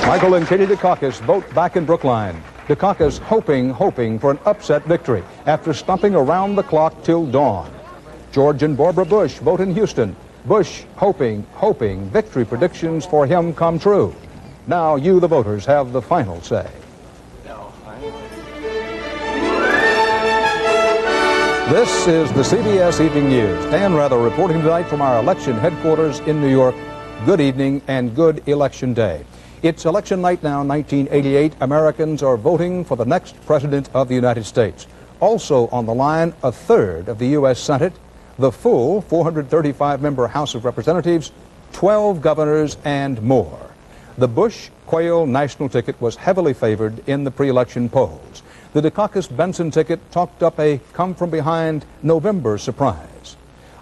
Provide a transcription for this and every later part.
Michael and Katie Dukakis vote back in Brookline. Dukakis hoping for an upset victory after stumping around the clock till dawn. George and Barbara Bush vote in Houston. Bush hoping victory predictions for him come true. Now you, the voters, have the final say. This is the CBS Evening News. Dan Rather reporting tonight from our election headquarters in New York. Good evening and good election day. It's election night now, 1988. Americans are voting for the next president of the United States. Also on the line, a third of the U.S. Senate, the full 435-member House of Representatives, 12 governors, and more. The Bush-Quayle national ticket was heavily favored in the pre-election polls. The Dukakis-Benson ticket talked up a come-from-behind November surprise.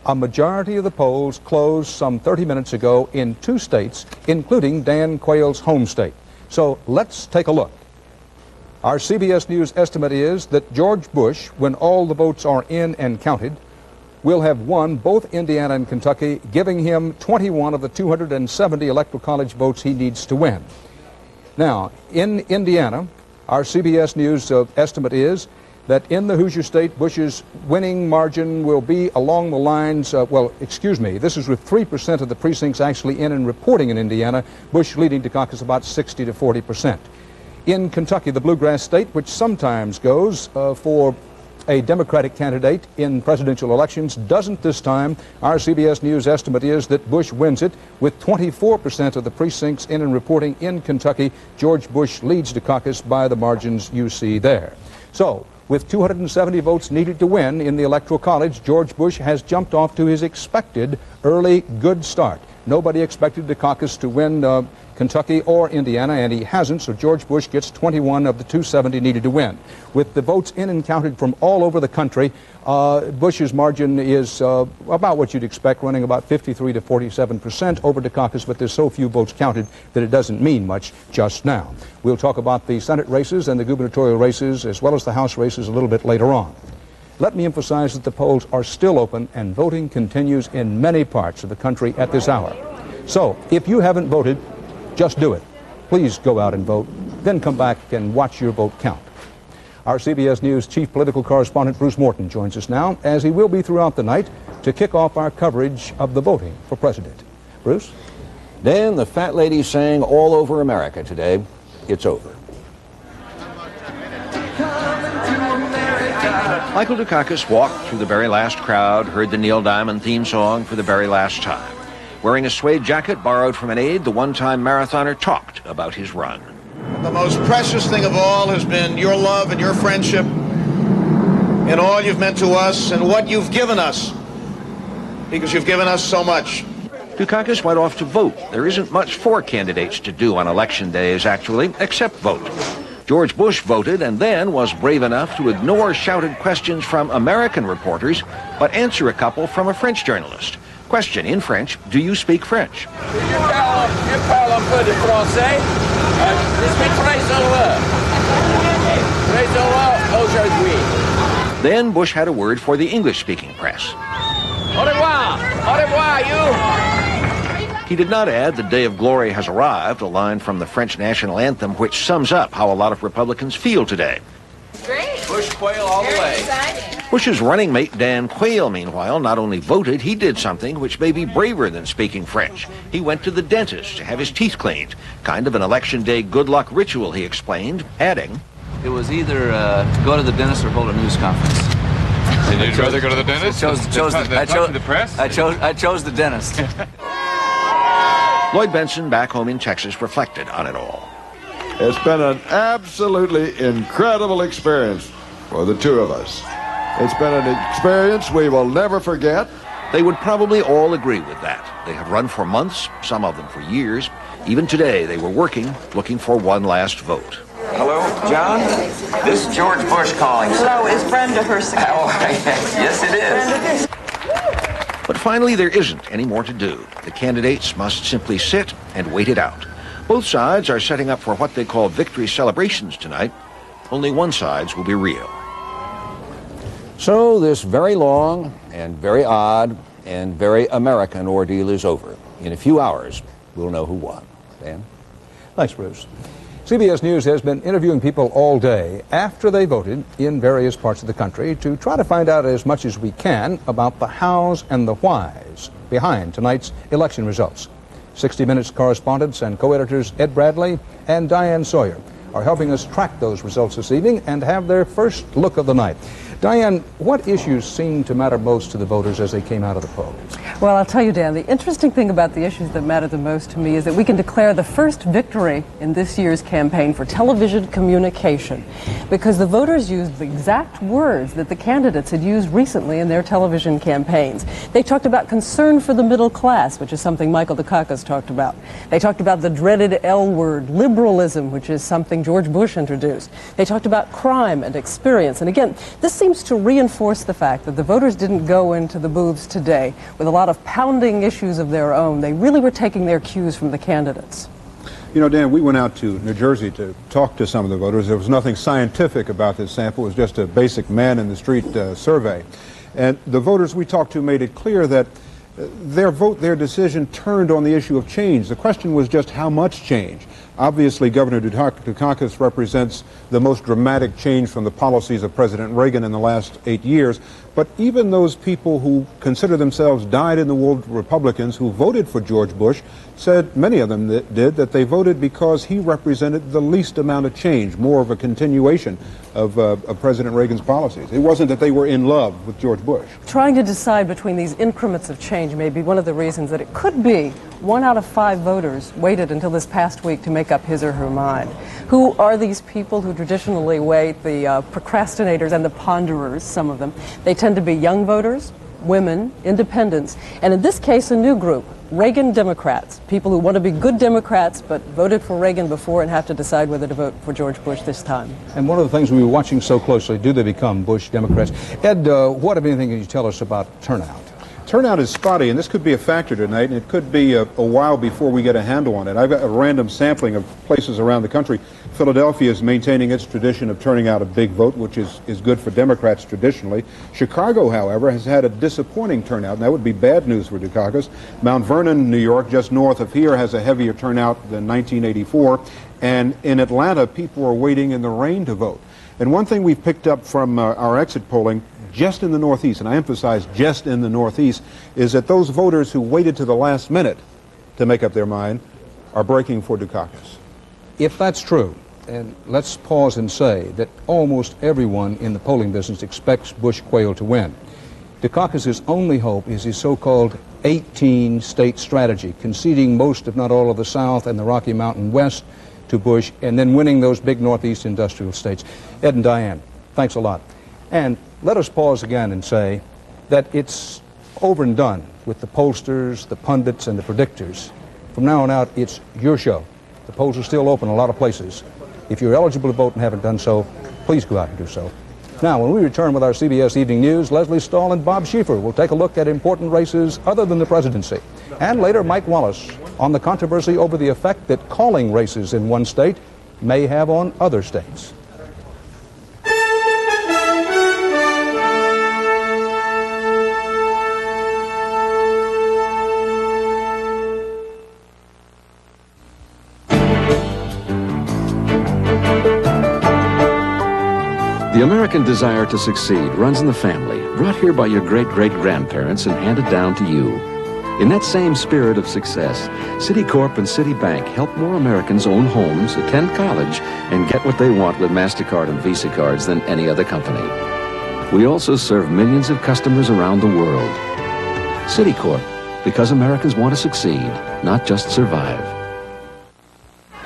A majority of the polls closed some 30 minutes ago in 2 states, including Dan Quayle's home state. So let's take a look. Our CBS News estimate is that George Bush, when all the votes are in and counted, will have won both Indiana and Kentucky, giving him 21 of the 270 Electoral College votes he needs to win. Now, in Indiana, our CBS News estimate is that in the Hoosier State, Bush's winning margin will be along the lines, this is with 3% of the precincts actually in and reporting in Indiana, Bush leading Dukakis about 60 to 40%. In Kentucky, the Bluegrass State, which sometimes goes for a Democratic candidate in presidential elections, doesn't this time. Our CBS News estimate is that Bush wins it with 24% of the precincts in and reporting in Kentucky. George Bush leads Dukakis by the margins you see there. So, with 270 votes needed to win in the Electoral College, George Bush has jumped off to his expected early good start. Nobody expected Dukakis to win Kentucky or Indiana, and he hasn't, so George Bush gets 21 of the 270 needed to win. With the votes in and counted from all over the country, Bush's margin is about what you'd expect, running about 53 to 47% over Dukakis, but there's so few votes counted that it doesn't mean much just now. We'll talk about the Senate races and the gubernatorial races, as well as the House races, a little bit later on. Let me emphasize that the polls are still open and voting continues in many parts of the country at this hour. So, if you haven't voted, just do it. Please go out and vote, then come back and watch your vote count. Our CBS News chief political correspondent Bruce Morton joins us now, as he will be throughout the night, to kick off our coverage of the voting for president. Bruce? Dan, the fat lady's saying all over America today, it's over. Michael Dukakis walked through the very last crowd, heard the Neil Diamond theme song for the very last time. Wearing a suede jacket borrowed from an aide, the one-time marathoner talked about his run. The most precious thing of all has been your love and your friendship and all you've meant to us and what you've given us, because you've given us so much. Dukakis went off to vote. There isn't much for candidates to do on election days, actually, except vote. George Bush voted and then was brave enough to ignore shouted questions from American reporters, but answer a couple from a French journalist. Question in French, do you speak French? Then Bush had a word for the English-speaking press. Au revoir! Au revoir, you! He did not add, the day of glory has arrived, a line from the French national anthem which sums up how a lot of Republicans feel today. Great. Bush Quayle all the way. Exciting. Bush's running mate Dan Quayle, meanwhile, not only voted, he did something which may be braver than speaking French. He went to the dentist to have his teeth cleaned. Kind of an election day good luck ritual, he explained, adding, It was either to go to the dentist or hold a news conference. And you'd rather go to the dentist? I chose the dentist. Lloyd Benson, back home in Texas, reflected on it all. It's been an absolutely incredible experience for the two of us. It's been an experience we will never forget. They would probably all agree with that. They had run for months, some of them for years. Even today, they were working, looking for one last vote. Hello, John? This is George Bush calling. Hello, is Brenda Hurst again? Oh, yes, it is. But finally, there isn't any more to do. The candidates must simply sit and wait it out. Both sides are setting up for what they call victory celebrations tonight. Only one side's will be real. So this very long and very odd and very American ordeal is over. In a few hours, we'll know who won. Dan? Thanks, Bruce. CBS News has been interviewing people all day after they voted in various parts of the country to try to find out as much as we can about the hows and the whys behind tonight's election results. 60 Minutes correspondents and co-editors Ed Bradley and Diane Sawyer are helping us track those results this evening and have their first look of the night. Diane, what issues seem to matter most to the voters as they came out of the polls? Well, I'll tell you, Dan, the interesting thing about the issues that matter the most to me is that we can declare the first victory in this year's campaign for television communication, because the voters used the exact words that the candidates had used recently in their television campaigns. They talked about concern for the middle class, which is something Michael Dukakis talked about. They talked about the dreaded L word, liberalism, which is something George Bush introduced. They talked about crime and experience. And again, this seems to reinforce the fact that the voters didn't go into the booths today with a lot of pounding issues of their own. They really were taking their cues from the candidates. You know, Dan, we went out to New Jersey to talk to some of the voters. There was nothing scientific about this sample. It was just a basic man-in-the-street survey. And the voters we talked to made it clear that their decision turned on the issue of change. The question was just how much change. Obviously, Governor Dukakis represents the most dramatic change from the policies of President Reagan in the last 8 years. But even those people who consider themselves dyed-in-the-wool Republicans who voted for George Bush said, many of them did, that they voted because he represented the least amount of change, more of a continuation of President Reagan's policies. It wasn't that they were in love with George Bush. Trying to decide between these increments of change may be one of the reasons that it could be 1 out of 5 voters waited until this past week to make up his or her mind. Who are these people who traditionally wait? The procrastinators and the ponderers, some of them. They tend to be young voters, women, independents, and in this case a new group, Reagan Democrats, people who want to be good Democrats but voted for Reagan before and have to decide whether to vote for George Bush this time. And one of the things we were watching so closely, do they become Bush Democrats? Ed, what, if anything, can you tell us about turnout? Turnout is spotty, and this could be a factor tonight, and it could be a while before we get a handle on it. I've got a random sampling of places around the country. Philadelphia is maintaining its tradition of turning out a big vote, which is good for Democrats traditionally. Chicago, however, has had a disappointing turnout, and that would be bad news for Dukakis. Mount Vernon, New York, just north of here, has a heavier turnout than 1984. And in Atlanta, people are waiting in the rain to vote. And one thing we've picked up from our exit polling, just in the Northeast, and I emphasize just in the Northeast, is that those voters who waited to the last minute to make up their mind are breaking for Dukakis. If that's true, and let's pause and say that almost everyone in the polling business expects Bush Quayle to win. Dukakis' only hope is his so-called 18-state strategy, conceding most, if not all, of the South and the Rocky Mountain West to Bush, and then winning those big Northeast industrial states. Ed and Diane, thanks a lot. And let us pause again and say that it's over and done with the pollsters, the pundits, and the predictors. From now on out, it's your show. The polls are still open in a lot of places. If you're eligible to vote and haven't done so, please go out and do so. Now, when we return with our CBS Evening News, Leslie Stahl and Bob Schieffer will take a look at important races other than the presidency. And later, Mike Wallace on the controversy over the effect that calling races in one state may have on other states. The American desire to succeed runs in the family, brought here by your great-great-grandparents and handed down to you. In that same spirit of success, Citicorp and Citibank help more Americans own homes, attend college, and get what they want with MasterCard and Visa cards than any other company. We also serve millions of customers around the world. Citicorp, because Americans want to succeed, not just survive.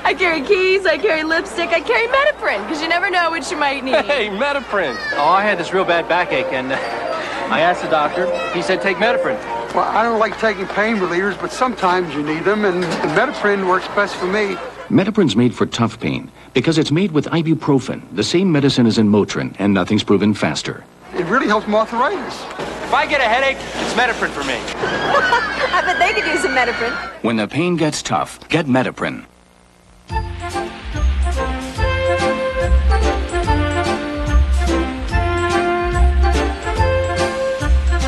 I carry keys, I carry lipstick, I carry Metaprin, because you never know what you might need. Hey, Metaprin! Oh, I had this real bad backache, and I asked the doctor. He said take Metaprin. Well, I don't like taking pain relievers, but sometimes you need them, and Metaprin works best for me. Metaprin's made for tough pain, because it's made with ibuprofen, the same medicine as in Motrin, and nothing's proven faster. It really helps my arthritis. If I get a headache, it's Metaprin for me. I bet they could use some Metaprin. When the pain gets tough, get Metaprin.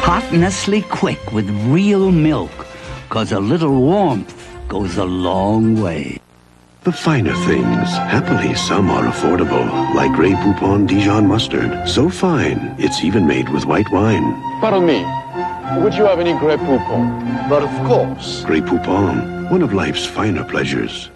hot Nestle Quick with real milk, 'cause a little warmth goes a long way. The finer things, happily some are affordable, like Grey Poupon Dijon mustard. So fine, it's even made with white wine. Pardon me, would you have any Grey Poupon? But of course. Grey Poupon, one of life's finer pleasures.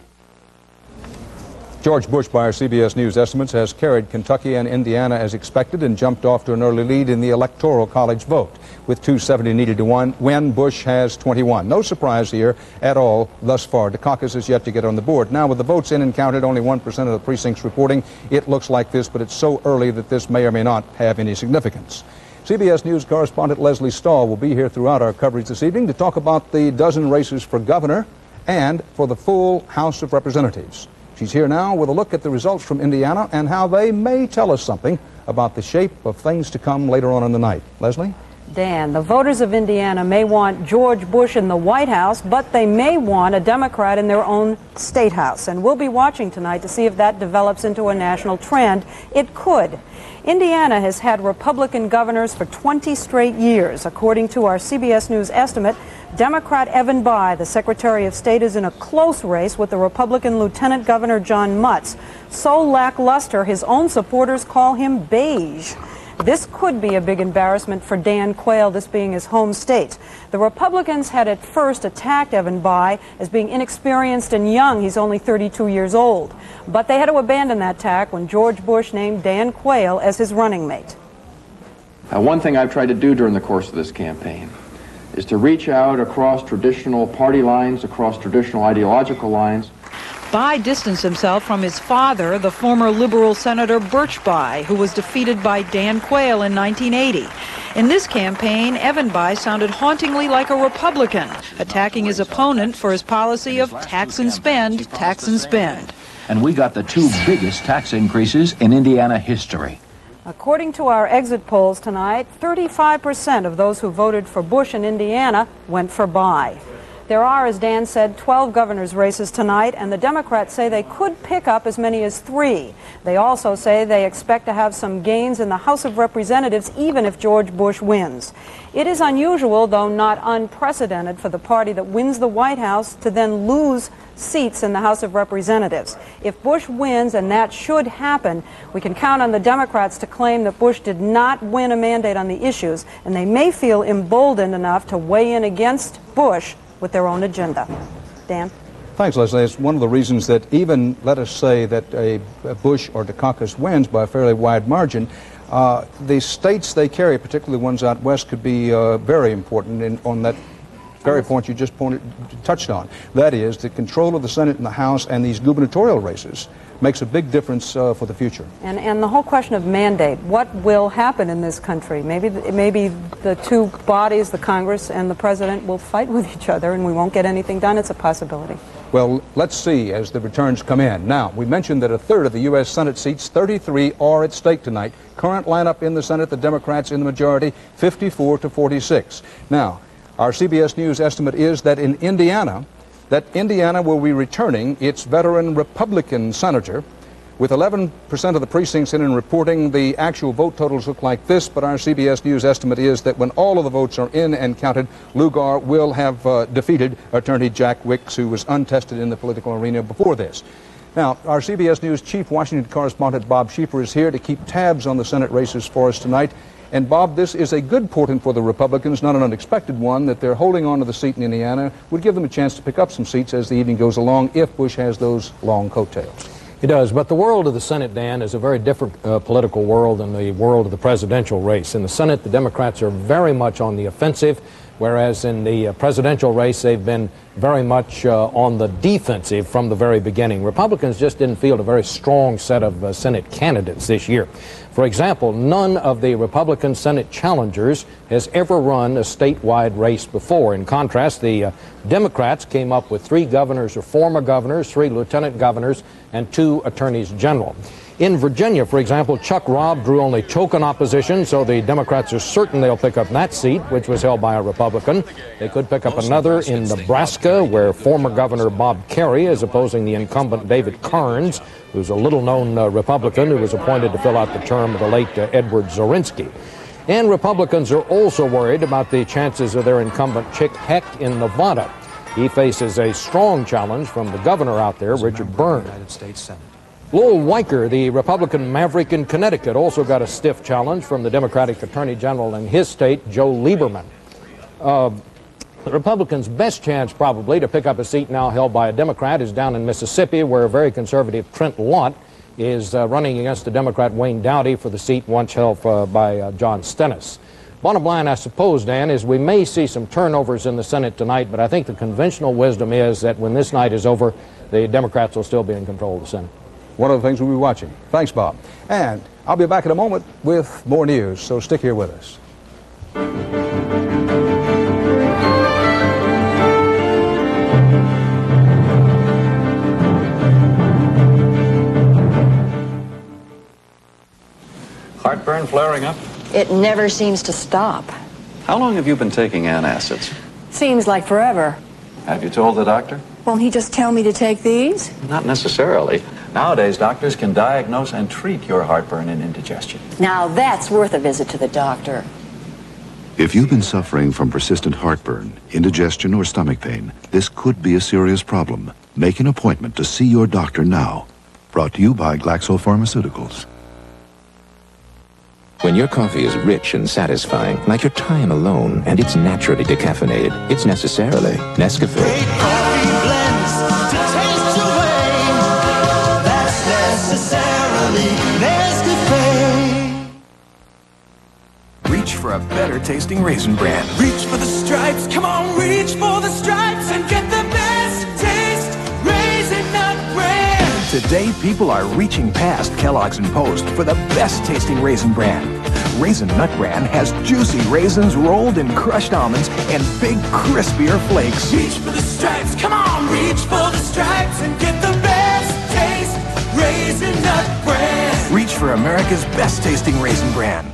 George Bush, by our CBS News estimates, has carried Kentucky and Indiana as expected and jumped off to an early lead in the Electoral College vote. With 270 needed to win, Bush has 21. No surprise here at all thus far. Dukakis is yet to get on the board. Now, with the votes in and counted, only 1% of the precincts reporting, it looks like this, but it's so early that this may or may not have any significance. CBS News correspondent Leslie Stahl will be here throughout our coverage this evening to talk about the dozen races for governor and for the full House of Representatives. She's here now with a look at the results from Indiana and how they may tell us something about the shape of things to come later on in the night. Leslie? Dan, the voters of Indiana may want George Bush in the White House, but they may want a Democrat in their own state house. And we'll be watching tonight to see if that develops into a national trend. It could. Indiana has had Republican governors for 20 straight years. According to our CBS News estimate, Democrat Evan Bayh, the Secretary of State, is in a close race with the Republican Lieutenant Governor John Mutz. So lackluster, his own supporters call him beige. This could be a big embarrassment for Dan Quayle, this being his home state. The Republicans had at first attacked Evan Bayh as being inexperienced and young. He's only 32 years old. But they had to abandon that tack when George Bush named Dan Quayle as his running mate. One thing I've tried to do during the course of this campaign is to reach out across traditional party lines, across traditional ideological lines. Bayh distanced himself from his father, the former liberal Senator Birch Bayh, who was defeated by Dan Quayle in 1980. In this campaign, Evan Bayh sounded hauntingly like a Republican, attacking his opponent for his policy of tax and spend, tax and spend. And we got the two biggest tax increases in Indiana history. According to our exit polls tonight, 35% of those who voted for Bush in Indiana went for Bayh. There are, as Dan said, 12 governor's races tonight, and the Democrats say they could pick up as many as 3. They also say they expect to have some gains in the House of Representatives, even if George Bush wins. It is unusual, though not unprecedented, for the party that wins the White House to then lose seats in the House of Representatives. If Bush wins, and that should happen, we can count on the Democrats to claim that Bush did not win a mandate on the issues, and they may feel emboldened enough to weigh in against Bush with their own agenda. Dan? Thanks, Leslie. It's one of the reasons that even, let us say, that a Bush or Dukakis wins by a fairly wide margin, the states they carry, particularly ones out west, could be very important on that very point you just touched on. That is, the control of the Senate and the House and these gubernatorial races makes a big difference for the future. And the whole question of mandate, what will happen in this country? Maybe the two bodies, the Congress and the President, will fight with each other and we won't get anything done. It's a possibility. Well, let's see as the returns come in. Now, we mentioned that a third of the U.S. Senate seats, 33, are at stake tonight. Current lineup in the Senate, the Democrats in the majority, 54 to 46. Now, our CBS News estimate is that in Indiana, will be returning its veteran Republican senator. With 11% of the precincts in and reporting, the actual vote totals look like this, but our CBS News estimate is that when all of the votes are in and counted, Lugar will have defeated Attorney Jack Wicks, who was untested in the political arena before this. Now, our CBS News chief Washington correspondent Bob Schieffer is here to keep tabs on the Senate races for us tonight. And Bob, this is a good portent for the Republicans, not an unexpected one, that they're holding on to the seat in Indiana would give them a chance to pick up some seats as the evening goes along if Bush has those long coattails. It does, but the world of the Senate, Dan, is a very different political world than the world of the presidential race. In the Senate, the Democrats are very much on the offensive, whereas in the presidential race, they've been very much on the defensive from the very beginning. Republicans just didn't field a very strong set of Senate candidates this year. For example, none of the Republican Senate challengers has ever run a statewide race before. In contrast, the Democrats came up with 3 governors or former governors, 3 lieutenant governors, and 2 attorneys general. In Virginia, for example, Chuck Robb drew only token opposition, so the Democrats are certain they'll pick up that seat, which was held by a Republican. They could pick up another in Nebraska, where former Governor Bob Kerrey is opposing the incumbent David Carnes, who's a little-known Republican who was appointed to fill out the term of the late Edward Zorinsky. And Republicans are also worried about the chances of their incumbent Chick Hecht in Nevada. He faces a strong challenge from the governor out there, Richard Byrne. United States Senate. Lowell Weicker, the Republican maverick in Connecticut, also got a stiff challenge from the Democratic Attorney General in his state, Joe Lieberman. The Republicans' best chance, probably, to pick up a seat now held by a Democrat is down in Mississippi, where a very conservative Trent Lott is running against the Democrat Wayne Doughty for the seat once held by John Stennis. Bottom line, I suppose, Dan, is we may see some turnovers in the Senate tonight, but I think the conventional wisdom is that when this night is over, the Democrats will still be in control of the Senate. One of the things we'll be watching. Thanks, Bob. And I'll be back in a moment with more news, so stick here with us. Heartburn flaring up? It never seems to stop. How long have you been taking antacids? Seems like forever. Have you told the doctor? Won't he just tell me to take these? Not necessarily. Nowadays, doctors can diagnose and treat your heartburn and indigestion. Now that's worth a visit to the doctor. If you've been suffering from persistent heartburn, indigestion, or stomach pain, this could be a serious problem. Make an appointment to see your doctor now. Brought to you by Glaxo Pharmaceuticals. When your coffee is rich and satisfying, like your time alone, and it's naturally decaffeinated, it's necessarily Nescafe. Great coffee blends to taste your way. That's necessarily Nescafe. Reach for a better tasting Raisin Bran. Reach for the stripes, come on, reach for the stripes and get the best taste Raisin Nut Bran. Today, people are reaching past Kellogg's and Post for the best tasting Raisin Bran. Raisin Nut Bran has juicy raisins rolled in crushed almonds and big, crispier flakes. Reach for the stripes, come on, reach for the stripes and get the best taste Raisin Nut Bran. Reach for America's best tasting Raisin Bran.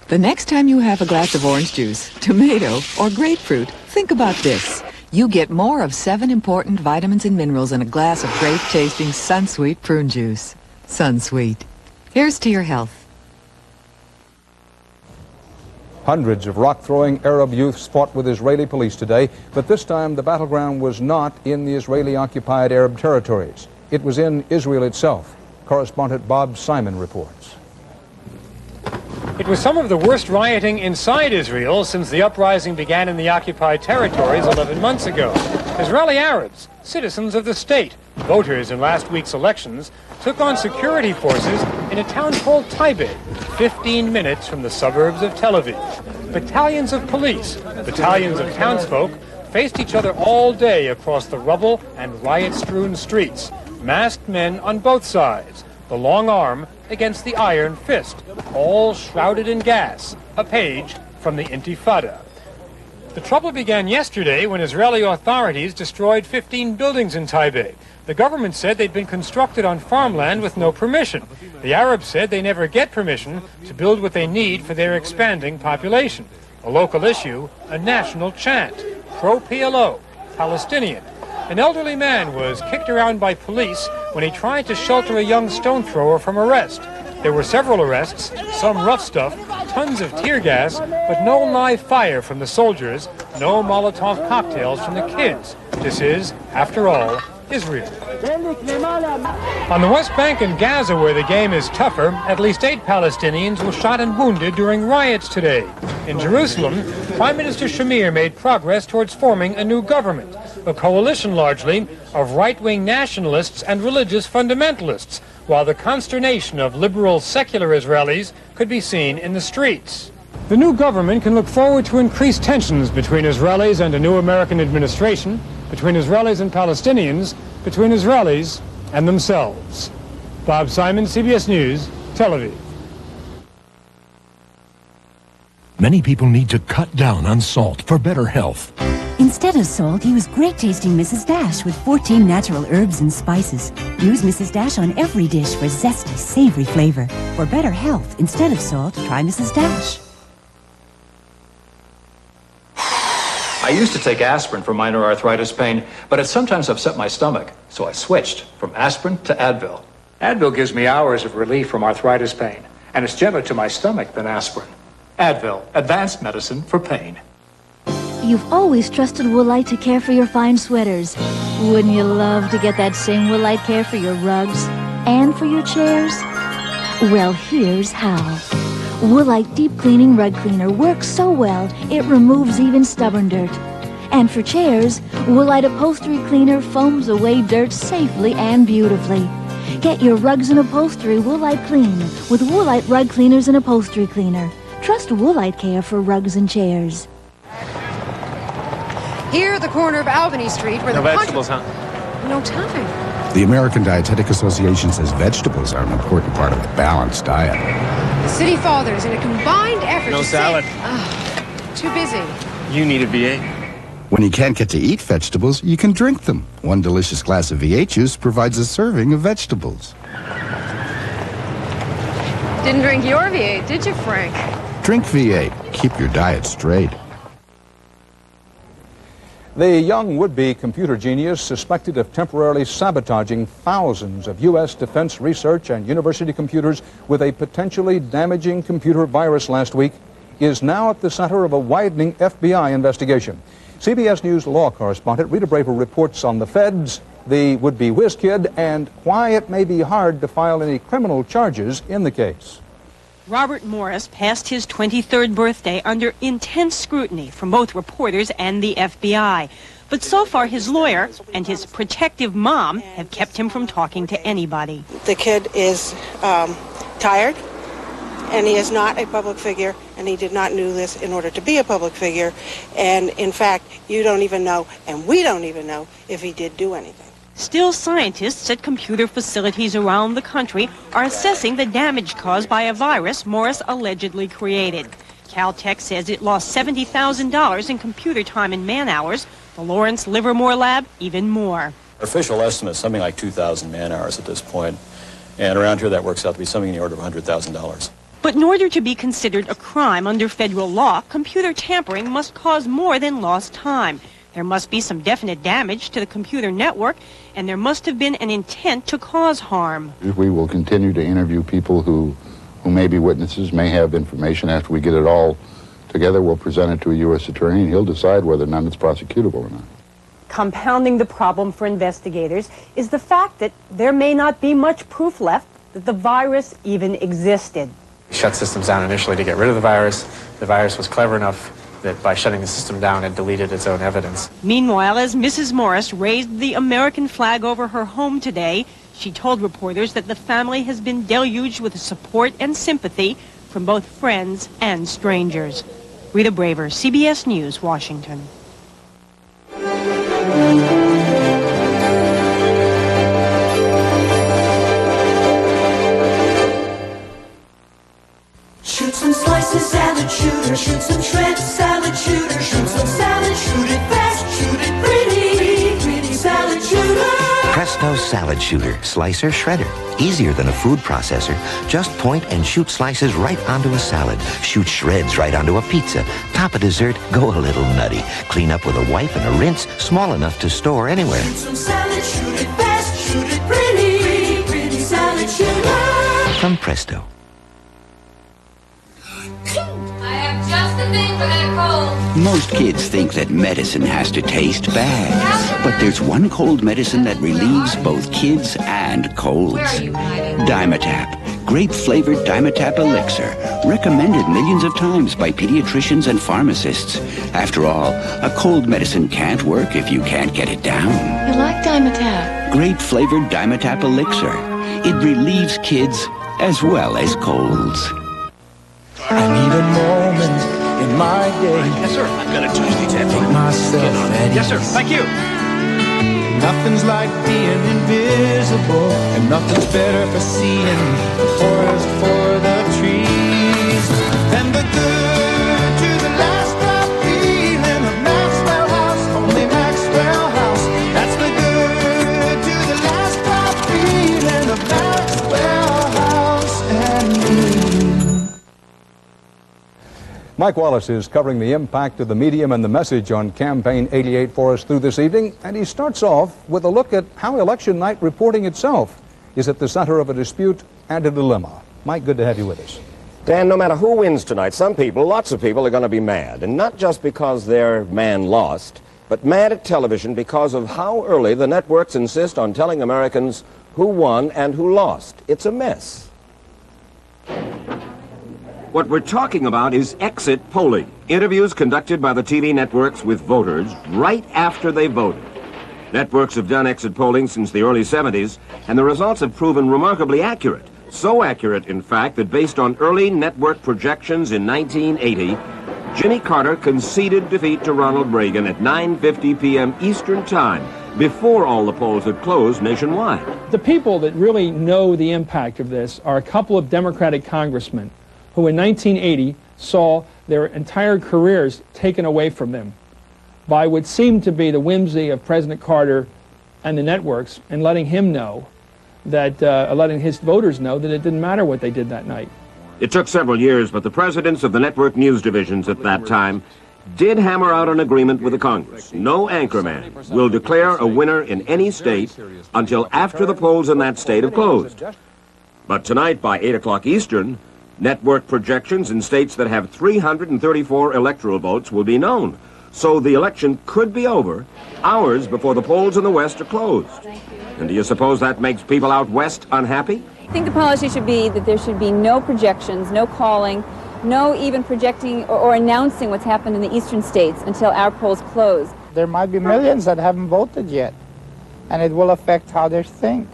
The next time you have a glass of orange juice, tomato, or grapefruit, think about this. You get more of 7 important vitamins and minerals in a glass of great-tasting Sunsweet prune juice. Sunsweet. Here's to your health. Hundreds of rock-throwing Arab youths fought with Israeli police today, but this time the battleground was not in the Israeli-occupied Arab territories. It was in Israel itself. Correspondent Bob Simon reports. It was some of the worst rioting inside Israel since the uprising began in the occupied territories 11 months ago. Israeli Arabs, citizens of the state, voters in last week's elections, took on security forces in a town called Taibeh, 15 minutes from the suburbs of Tel Aviv. Battalions of police, battalions of townsfolk faced each other all day across the rubble and riot-strewn streets, masked men on both sides, the long arm against the iron fist, all shrouded in gas, a page from the Intifada. The trouble began yesterday when Israeli authorities destroyed 15 buildings in Taibeh. The government said they'd been constructed on farmland with no permission. The Arabs said they never get permission to build what they need for their expanding population. A local issue, a national chant, pro-PLO, Palestinian. An elderly man was kicked around by police when he tried to shelter a young stone thrower from arrest. There were several arrests, some rough stuff, tons of tear gas, but no live fire from the soldiers, no Molotov cocktails from the kids. This is, after all, Israel. On the West Bank and Gaza, where the game is tougher, at least 8 Palestinians were shot and wounded during riots today. In Jerusalem, Prime Minister Shamir made progress towards forming a new government, a coalition largely of right-wing nationalists and religious fundamentalists, while the consternation of liberal secular Israelis could be seen in the streets. The new government can look forward to increased tensions between Israelis and a new American administration, between Israelis and Palestinians, between Israelis and themselves. Bob Simon, CBS News, Tel Aviv. Many people need to cut down on salt for better health. Instead of salt, use great-tasting Mrs. Dash with 14 natural herbs and spices. Use Mrs. Dash on every dish for zesty, savory flavor. For better health, instead of salt, try Mrs. Dash. I used to take aspirin for minor arthritis pain, but it sometimes upset my stomach, so I switched from aspirin to Advil. Advil gives me hours of relief from arthritis pain, and it's gentler to my stomach than aspirin. Advil, advanced medicine for pain. You've always trusted Woolite to care for your fine sweaters. Wouldn't you love to get that same Woolite care for your rugs and for your chairs? Well, here's how. Woolite Deep Cleaning Rug Cleaner works so well, it removes even stubborn dirt. And for chairs, Woolite Upholstery Cleaner foams away dirt safely and beautifully. Get your rugs and upholstery Woolite clean with Woolite Rug Cleaners and Upholstery Cleaner. Trust Woolite care for rugs and chairs. Here at the corner of Albany Street, where no the vegetables, huh? No time. The American Dietetic Association says vegetables are an important part of a balanced diet. The city fathers, in a combined effort no to salad. Too busy. You need a V8. When you can't get to eat vegetables, you can drink them. One delicious glass of V8 juice provides a serving of vegetables. Didn't drink your V8, did you, Frank? Drink V8. Keep your diet straight. The young would-be computer genius suspected of temporarily sabotaging thousands of U.S. defense research and university computers with a potentially damaging computer virus last week is now at the center of a widening FBI investigation. CBS News law correspondent Rita Braver reports on the feds, the would-be whiz kid, and why it may be hard to file any criminal charges in the case. Robert Morris passed his 23rd birthday under intense scrutiny from both reporters and the FBI. But so far, his lawyer and his protective mom have kept him from talking to anybody. The kid is tired, and he is not a public figure, and he did not do this in order to be a public figure. And in fact, you don't even know, and we don't even know, if he did do anything. Still, scientists at computer facilities around the country are assessing the damage caused by a virus Morris allegedly created. Caltech says it lost $70,000 in computer time and man-hours. The Lawrence Livermore Lab, even more. Official estimate is something like 2,000 man-hours at this point, and around here that works out to be something in the order of $100,000. But in order to be considered a crime under federal law, computer tampering must cause more than lost time. There must be some definite damage to the computer network, and there must have been an intent to cause harm. We will continue to interview people who may be witnesses, may have information. After we get it all together, we'll present it to a U.S. attorney, and he'll decide whether or not it's prosecutable or not. Compounding the problem for investigators is the fact that there may not be much proof left that the virus even existed. We shut systems down initially to get rid of the virus. The virus was clever enough that by shutting the system down, it deleted its own evidence. Meanwhile, as Mrs. Morris raised the American flag over her home today, she told reporters that the family has been deluged with support and sympathy from both friends and strangers. Rita Braver, CBS News, Washington. Shoot some slices, salad shooter. Shoot some shreds, salad shooter. Shoot some salad, shoot it fast, shoot it pretty, pretty salad shooter. Presto Salad Shooter, slicer, shredder. Easier than a food processor. Just point and shoot slices right onto a salad. Shoot shreds right onto a pizza. Top a dessert, go a little nutty. Clean up with a wipe and a rinse, small enough to store anywhere. Shoot some salad, shoot it fast, shoot it pretty, pretty salad shooter. From Presto. I have just the thing for that cold. Most kids think that medicine has to taste bad. But there's one cold medicine that relieves both kids and colds. Dimetap. Grape-flavored Dimetap Elixir. Recommended millions of times by pediatricians and pharmacists. After all, a cold medicine can't work if you can't get it down. You like Dimetap? Grape-flavored Dimetap Elixir. It relieves kids as well as colds. I need a moment in my day. Yes, sir. I've got a Tuesday tap. Make myself at Yes, sir. ease. Thank you. Nothing's like being invisible, and nothing's better for seeing the forest for the trees. And the good to the last drop feeling of Maxwell House, only Maxwell House. That's the good to the last drop feeling of Maxwell House and me. Mike Wallace is covering the impact of the medium and the message on Campaign 88 for us through this evening, and he starts off with a look at how election night reporting itself is at the center of a dispute and a dilemma. Mike, good to have you with us. Dan, no matter who wins tonight, some people, lots of people, are going to be mad. And not just because their man lost, but mad at television because of how early the networks insist on telling Americans who won and who lost. It's a mess. What we're talking about is exit polling. Interviews conducted by the TV networks with voters right after they voted. Networks have done exit polling since the early 70s, and the results have proven remarkably accurate. So accurate, in fact, that based on early network projections in 1980, Jimmy Carter conceded defeat to Ronald Reagan at 9:50 p.m. Eastern Time, before all the polls had closed nationwide. The people that really know the impact of this are a couple of Democratic congressmen who in 1980 saw their entire careers taken away from them by what seemed to be the whimsy of President Carter and the networks, and letting him know that, letting his voters know that it didn't matter what they did that night. It took several years, but the presidents of the network news divisions at that time did hammer out an agreement with the Congress. No anchorman will declare a winner in any state until after the polls in that state have closed. But tonight, by 8 o'clock Eastern, network projections in states that have 334 electoral votes will be known. So the election could be over hours before the polls in the West are closed. And do you suppose that makes people out West unhappy? I think the policy should be that there should be no projections, no calling, no even projecting or announcing what's happened in the eastern states until our polls close. There might be millions that haven't voted yet, and it will affect how they think.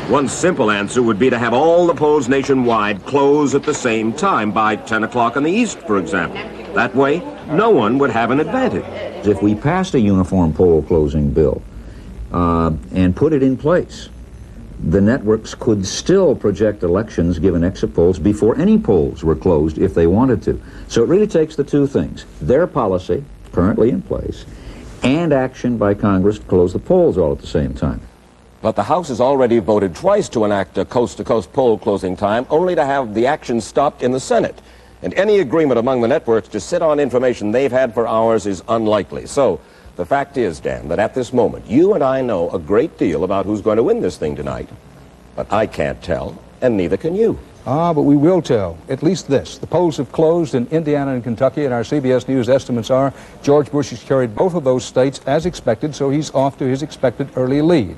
One simple answer would be to have all the polls nationwide close at the same time, by 10 o'clock in the East, for example. That way, no one would have an advantage. If we passed a uniform poll closing bill and put it in place, the networks could still project elections given exit polls before any polls were closed if they wanted to. So it really takes the two things: their policy, currently in place, and action by Congress to close the polls all at the same time. But the House has already voted twice to enact a coast-to-coast poll closing time, only to have the action stopped in the Senate. And any agreement among the networks to sit on information they've had for hours is unlikely. So the fact is, Dan, that at this moment, you and I know a great deal about who's going to win this thing tonight. But I can't tell, and neither can you. But we will tell. At least this: the polls have closed in Indiana and Kentucky, and our CBS News estimates are George Bush has carried both of those states as expected, so he's off to his expected early lead.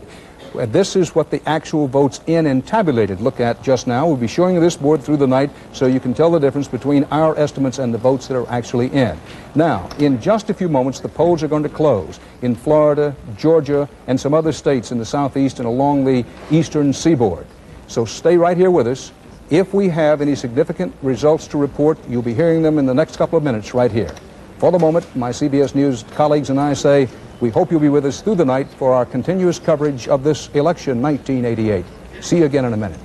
This is what the actual votes in and tabulated look at just now. We'll be showing you this board through the night so you can tell the difference between our estimates and the votes that are actually in. Now, in just a few moments, the polls are going to close in Florida, Georgia, and some other states in the southeast and along the eastern seaboard. So stay right here with us. If we have any significant results to report, you'll be hearing them in the next couple of minutes right here. For the moment, my CBS News colleagues and I say, we hope you'll be with us through the night for our continuous coverage of this election 1988. See you again in a minute.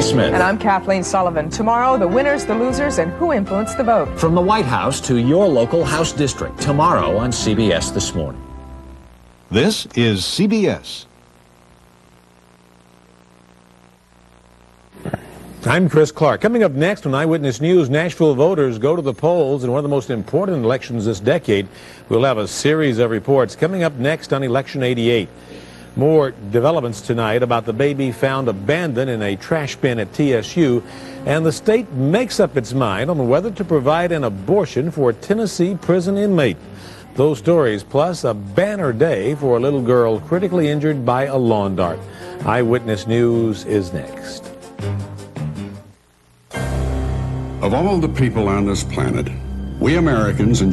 Smith. And I'm Kathleen Sullivan. Tomorrow, the winners, the losers, and who influenced the vote. From the White House to your local House district, tomorrow on CBS This Morning. This is CBS. I'm Chris Clark. Coming up next on Eyewitness News, Nashville voters go to the polls in one of the most important elections this decade. We'll have a series of reports coming up next on Election 88. More developments tonight about the baby found abandoned in a trash bin at TSU, and the state makes up its mind on whether to provide an abortion for a Tennessee prison inmate. Those stories, plus a banner day for a little girl critically injured by a lawn dart. Eyewitness News is next. Of all the people on this planet, we Americans enjoy